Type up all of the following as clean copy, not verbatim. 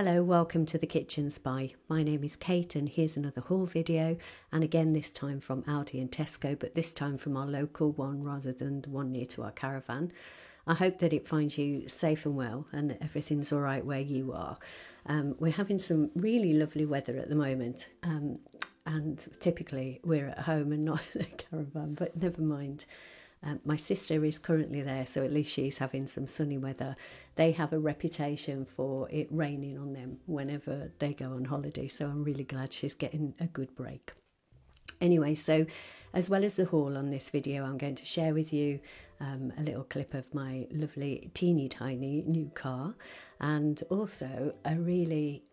Hello, welcome to the Kitchen Spy. My name is Kate and here's another haul video, and again this time from Aldi and Tesco, but this time from our local one rather than the one near to our caravan. I hope that it finds you safe and well and that everything's all right where you are. We're having some really lovely weather at the moment, and typically we're at home and not in a caravan, but never mind. My sister is currently there, so at least she's having some sunny weather. They have a reputation for it raining on them whenever they go on holiday, so I'm really glad she's getting a good break. Anyway, so as well as the haul on this video, I'm going to share with you a little clip of my lovely teeny tiny new car, and also a really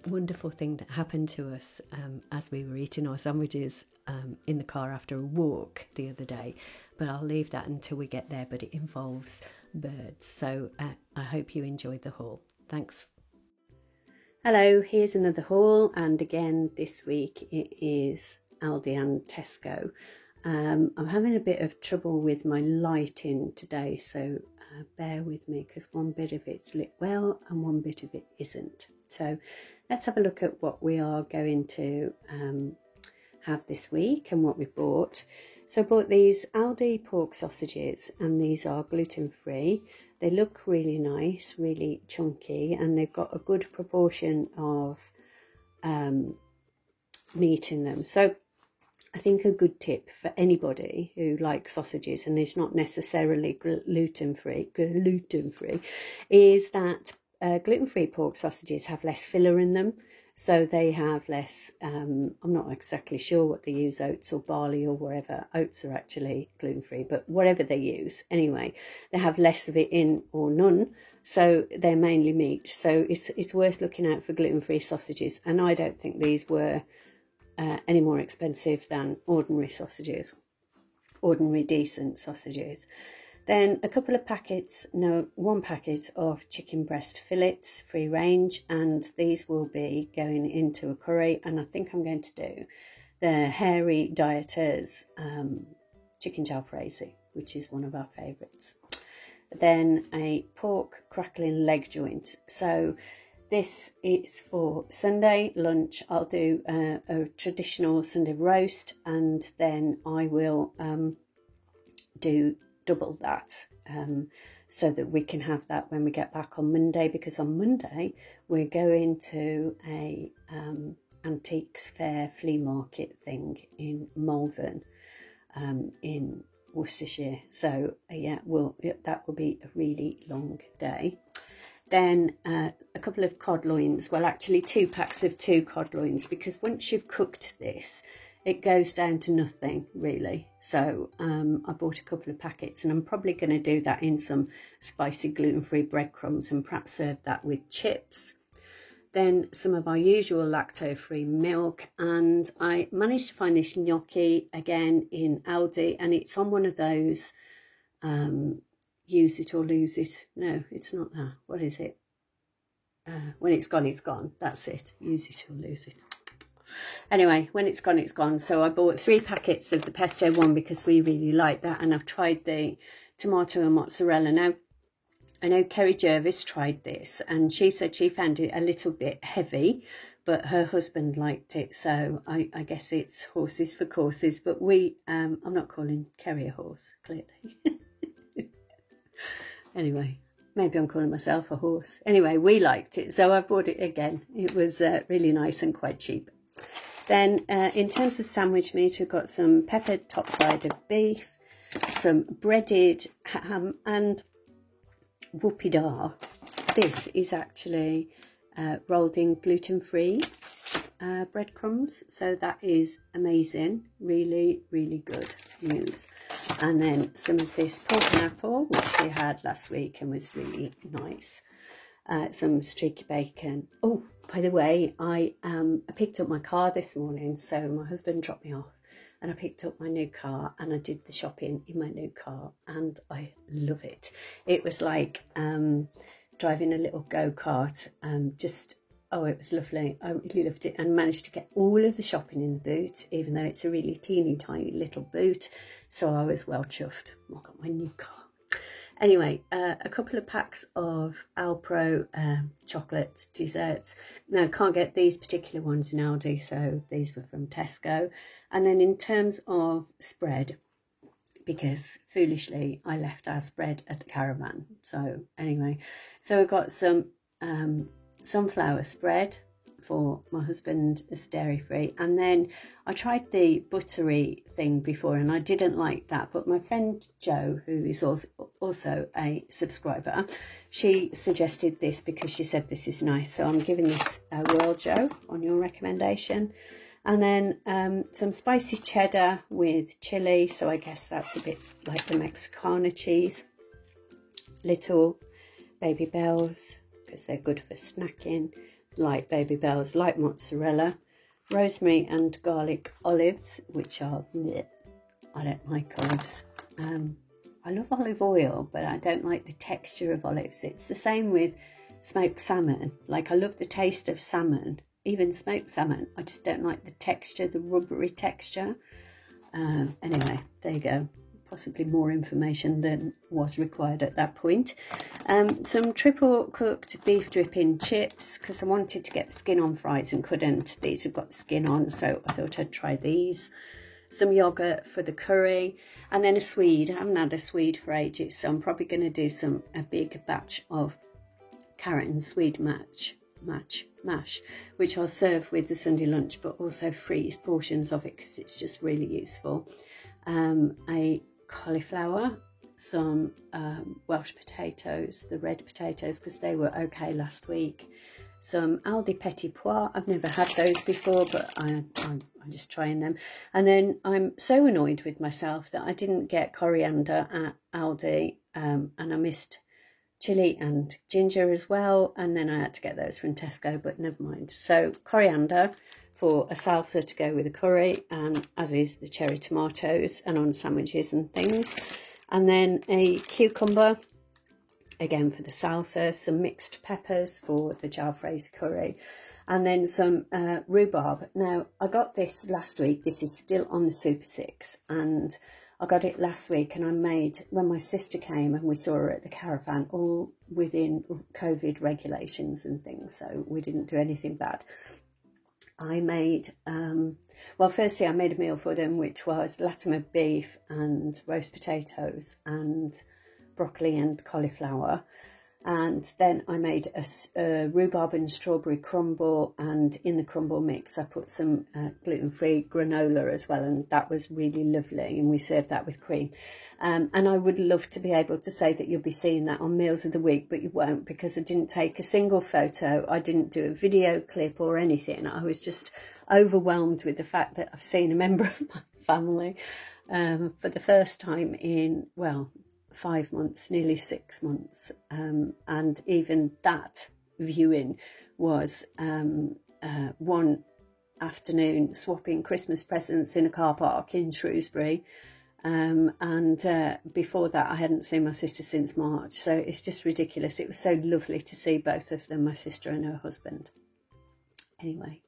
wonderful thing that happened to us as we were eating our sandwiches in the car after a walk the other day. But I'll leave that until we get there, but it involves birds. So I hope you enjoyed the haul. Thanks. Hello, here's another haul, and again this week it is Aldi and Tesco. I'm having a bit of trouble with my lighting today, so bear with me because one bit of it's lit well and one bit of it isn't. So let's have a look at what we are going to have this week and what we bought. So I bought these Aldi pork sausages, and these are gluten-free. They look really nice, really chunky, and they've got a good proportion of meat in them. So I think a good tip for anybody who likes sausages and is not necessarily gluten-free is that gluten-free pork sausages have less filler in them. So they have less, I'm not exactly sure what they use, oats or barley or whatever. Oats are actually gluten-free, but whatever they use, anyway, they have less of it in or none. So they're mainly meat. So it's worth looking out for gluten-free sausages. And I don't think these were any more expensive than ordinary sausages, ordinary decent sausages. Then a couple of packets, one packet of chicken breast fillets, free range, and these will be going into a curry. And I think I'm going to do the Hairy Dieters chicken jalfrezi, which is one of our favourites. Then a pork crackling leg joint. So this is for Sunday lunch. I'll do a traditional Sunday roast, and then I will do double that so that we can have that when we get back on Monday, because on Monday we're going to a antiques fair flea market thing in Malvern in Worcestershire. So yeah, that will be a really long day. Then a couple of cod loins, well actually 2 packs of 2 cod loins, because once you've cooked this it goes down to nothing really. So I bought a couple of packets, and I'm probably going to do that in some spicy gluten-free breadcrumbs and perhaps serve that with chips. Then some of our usual lacto-free milk, and I managed to find this gnocchi again in Aldi, and it's on one of those use it or lose it. No, it's not that. What is it? When it's gone, it's gone. That's it. Use it or lose it. Anyway, when it's gone, it's gone. So I bought 3 packets of the pesto one because we really like that, and I've tried the tomato and mozzarella. Now, I know Kerry Jervis tried this, and she said she found it a little bit heavy, but her husband liked it. So I guess it's horses for courses. But I'm not calling Kerry a horse, clearly. Anyway, maybe I'm calling myself a horse. Anyway, we liked it, so I bought it again. It was really nice and quite cheap. Then in terms of sandwich meat, we've got some peppered top side of beef, some breaded ham, and whoopie dar. This is actually rolled in gluten-free breadcrumbs, so that is amazing. Really, really good news. And then some of this pork and apple, which we had last week and was really nice. Some streaky bacon. Oh, by the way, I picked up my car this morning, so my husband dropped me off and I picked up my new car and I did the shopping in my new car, and I love it. It was like driving a little go-kart, oh, it was lovely. I really loved it, and managed to get all of the shopping in the boot, even though it's a really teeny tiny little boot. So I was well chuffed. I got my new car. Anyway, a couple of packs of Alpro chocolate desserts. Now, can't get these particular ones in Aldi, so these were from Tesco. And then in terms of spread, because foolishly I left our spread at the caravan. So anyway, so I got some sunflower spread for my husband as dairy free, and then I tried the buttery thing before and I didn't like that, but my friend Jo, who is also a subscriber, she suggested this because she said this is nice, so I'm giving this a whirl, Jo, on your recommendation. And then some spicy cheddar with chili, so I guess that's a bit like the Mexicana cheese. Little Baby Bells, because they're good for snacking. Like Baby Bells, like mozzarella. Rosemary and garlic olives, which are, bleh, I don't like olives. I love olive oil, but I don't like the texture of olives. It's the same with smoked salmon. Like, I love the taste of salmon, even smoked salmon. I just don't like the texture, the rubbery texture. Anyway, there you go. Possibly more information than was required at that point. Some triple cooked beef dripping chips, because I wanted to get the skin on fries and couldn't. These have got the skin on, so I thought I'd try these. Some yogurt for the curry, and then a swede. I haven't had a swede for ages, so I'm probably going to do a big batch of carrot and swede mash, which I'll serve with the Sunday lunch, but also freeze portions of it because it's just really useful. A cauliflower, some Welsh potatoes, the red potatoes, because they were okay last week. Some Aldi Petit Pois. I've never had those before, but I'm just trying them. And then I'm so annoyed with myself that I didn't get coriander at Aldi, and I missed chili and ginger as well, and then I had to get those from Tesco, but never mind. So coriander for a salsa to go with the curry, and as is the cherry tomatoes and on sandwiches and things. And then a cucumber, again for the salsa, some mixed peppers for the jalfrezi curry, and then some rhubarb. Now, I got this last week. This is still on the Super 6, and I got it last week, and I made, when my sister came and we saw her at the caravan, all within COVID regulations and things, so we didn't do anything bad. I made, well, firstly I made a meal for them, which was Latimer beef and roast potatoes and broccoli and cauliflower. And then I made a rhubarb and strawberry crumble, and in the crumble mix I put some gluten-free granola as well, and that was really lovely, and we served that with cream. And I would love to be able to say that you'll be seeing that on Meals of the Week, but you won't, because I didn't take a single photo, I didn't do a video clip or anything. I was just overwhelmed with the fact that I've seen a member of my family for the first time in, well, 5 months, nearly 6 months, and even that viewing was one afternoon swapping Christmas presents in a car park in Shrewsbury, and before that I hadn't seen my sister since March, so it's just ridiculous. It was so lovely to see both of them, my sister and her husband. Anyway,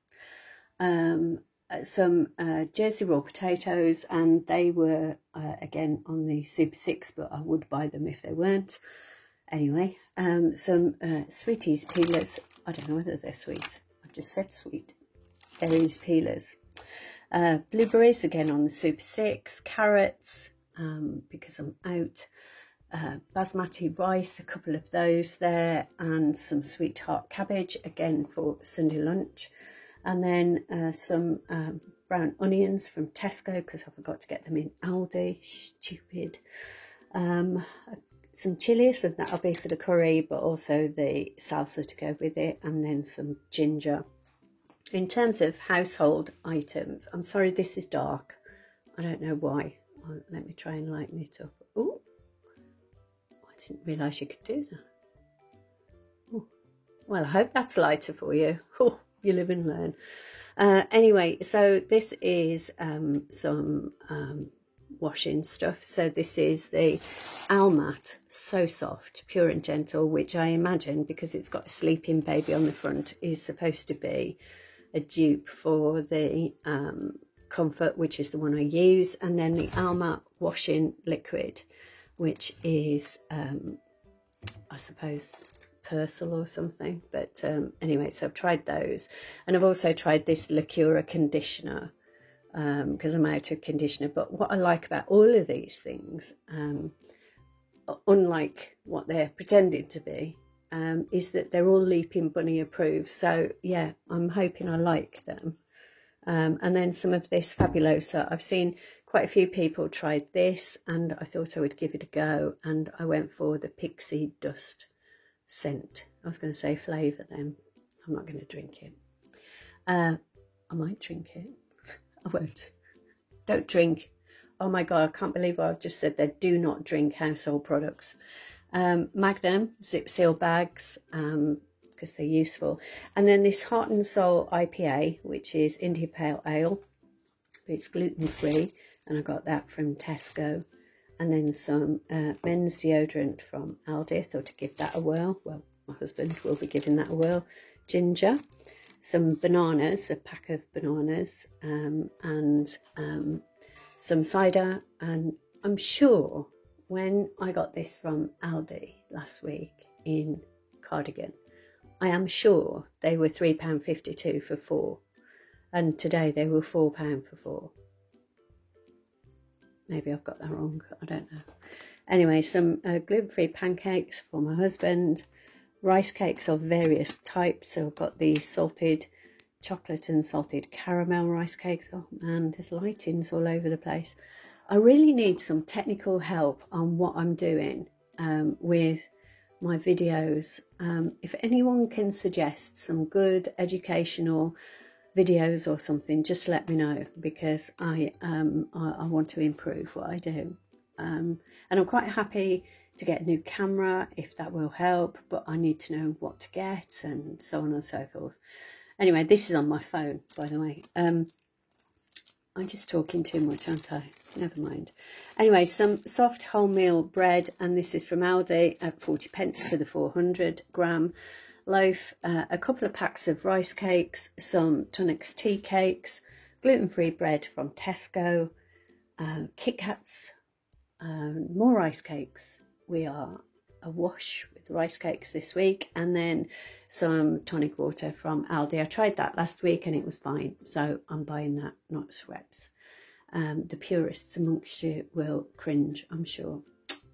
some Jersey raw potatoes, and they were again on the Super 6, but I would buy them if they weren't. Anyway, some Sweeties peelers. I don't know whether they're sweet. I've just said sweet. Berries peelers. Blueberries, again on the Super 6. Carrots, because I'm out. Basmati rice, a couple of those there, and some sweetheart cabbage, again for Sunday lunch. And then some brown onions from Tesco, because I forgot to get them in Aldi. Stupid. Some chilies, and that'll be for the curry, but also the salsa to go with it. And then some ginger. In terms of household items, I'm sorry this is dark. I don't know why. Let me try and lighten it up. Oh, I didn't realise you could do that. Ooh. Well, I hope that's lighter for you. Oh, you live and learn. Anyway, so this is some washing stuff. So this is the Almat So Soft Pure and Gentle, which I imagine, because it's got a sleeping baby on the front, is supposed to be a dupe for the Comfort, which is the one I use, and then the Almat washing liquid. which is, I suppose, Persil or something. But anyway, so I've tried those. And I've also tried this Lacura conditioner, because I'm out of conditioner. But what I like about all of these things, unlike what they're pretending to be, is that they're all Leaping Bunny approved. So yeah, I'm hoping I like them. And then some of this Fabulosa. I've seen quite a few people tried this, and I thought I would give it a go, and I went for the Pixie Dust scent. I was going to say flavour then. I'm not going to drink it. I might drink it. I won't. Don't drink. Oh my God, I can't believe what I've just said there. Do not drink household products. Magnum Zip Seal bags, because they're useful. And then this Heart and Soul IPA, which is India Pale Ale. It's gluten-free, and I got that from Tesco. And then some men's deodorant from Aldi. I thought to give that a whirl. Well, my husband will be giving that a whirl. Ginger. Some bananas, a pack of bananas, and some cider. And I'm sure when I got this from Aldi last week in Cardigan, I am sure they were £3.52 for 4. And today they were £4 for 4. Maybe I've got that wrong. I don't know. Anyway, some gluten-free pancakes for my husband. Rice cakes of various types. So I've got these salted chocolate and salted caramel rice cakes. Oh man, there's lightings all over the place. I really need some technical help on what I'm doing with my videos. If anyone can suggest some good educational videos or something, just let me know, because I want to improve what I do. And I'm quite happy to get a new camera if that will help, but I need to know what to get and so on and so forth. Anyway, this is on my phone, by the way. I'm just talking too much, aren't I? Never mind. Anyway, some soft wholemeal bread, and this is from Aldi at 40p for the 400-gram loaf. A couple of packs of rice cakes, some Tunnocks tea cakes, gluten-free bread from Tesco, Kit Kats, more rice cakes. We are awash with rice cakes this week, and then some tonic water from Aldi. I tried that last week and it was fine, so I'm buying that, not Schweppes. The purists amongst you will cringe, I'm sure.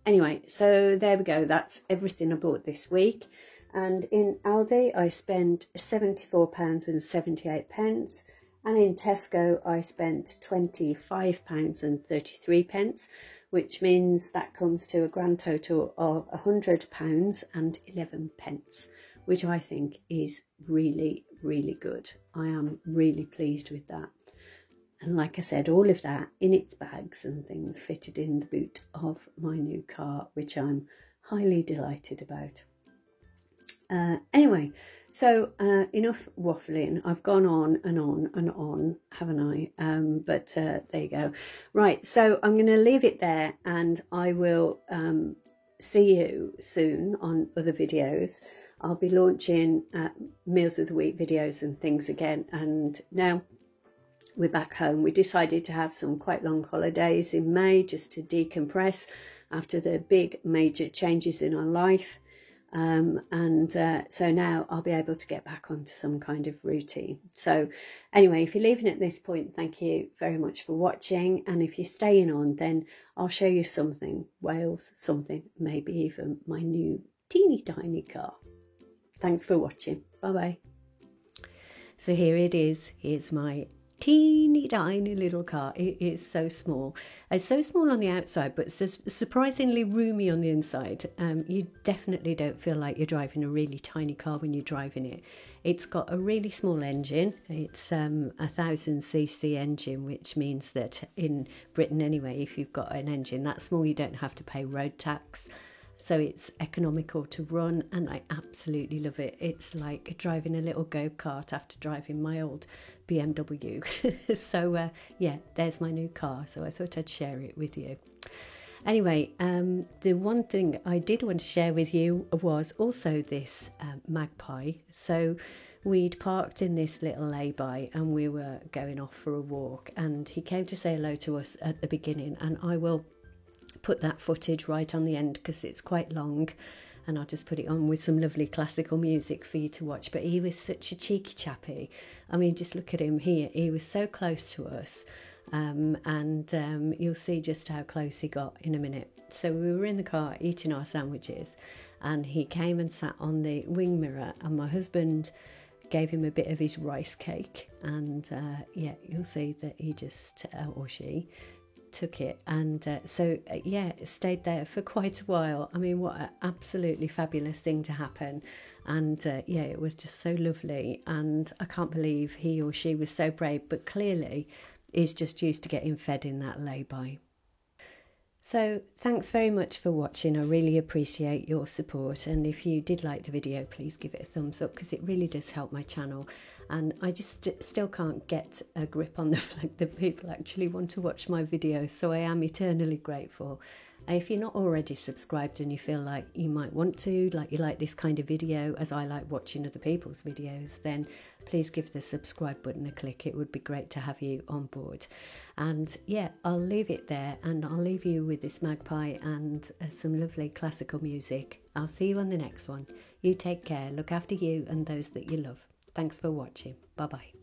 Anyway, so there we go. That's everything I bought this week. And in Aldi, I spent £74.78. And in Tesco, I spent £25.33, which means that comes to a grand total of £100.11, which I think is really, really good. I am really pleased with that. And like I said, all of that in its bags and things fitted in the boot of my new car, which I'm highly delighted about. Anyway, so enough waffling. I've gone on and on and on, haven't I? But there you go. Right, so I'm going to leave it there, and I will see you soon on other videos. I'll be launching Meals of the Week videos and things again, and now we're back home. We decided to have some quite long holidays in May just to decompress after the big major changes in our life. So now I'll be able to get back onto some kind of routine. So anyway, if you're leaving at this point, thank you very much for watching. And if you're staying on, then I'll show you something, Wales, something, maybe even my new teeny tiny car. Thanks for watching. Bye-bye. So here it is. Here's my teeny tiny little car. It is so small. It's so small on the outside, but surprisingly roomy on the inside. You definitely don't feel like you're driving a really tiny car when you're driving it. It's got a really small engine. It's 1000cc engine, which means that in Britain anyway, if you've got an engine that small, you don't have to pay road tax. So it's economical to run, and I absolutely love it. It's like driving a little go-kart after driving my old BMW. So yeah, there's my new car. So I thought I'd share it with you. Anyway, the one thing I did want to share with you was also this Magpie. So we'd parked in this little lay-by and we were going off for a walk, and he came to say hello to us at the beginning, and I will put that footage right on the end because it's quite long, and I'll just put it on with some lovely classical music for you to watch. But he was such a cheeky chappy. I mean, just look at him here. He was so close to us. And you'll see just how close he got in a minute. So we were in the car eating our sandwiches, and he came and sat on the wing mirror, and my husband gave him a bit of his rice cake, and yeah, you'll see that he just, or she, took it, and yeah, stayed there for quite a while. I mean, what an absolutely fabulous thing to happen. And yeah, it was just so lovely, and I can't believe he or she was so brave, but clearly is just used to getting fed in that lay-by. So thanks very much for watching. I really appreciate your support, and if you did like the video, please give it a thumbs up because it really does help my channel. And I just still can't get a grip on the fact that people actually want to watch my videos, so I am eternally grateful. If you're not already subscribed and you feel like you might want to, like you like this kind of video, as I like watching other people's videos, then please give the subscribe button a click. It would be great to have you on board. And yeah, I'll leave it there, and I'll leave you with this magpie and some lovely classical music. I'll see you on the next one. You take care, look after you and those that you love. Thanks for watching. Bye bye.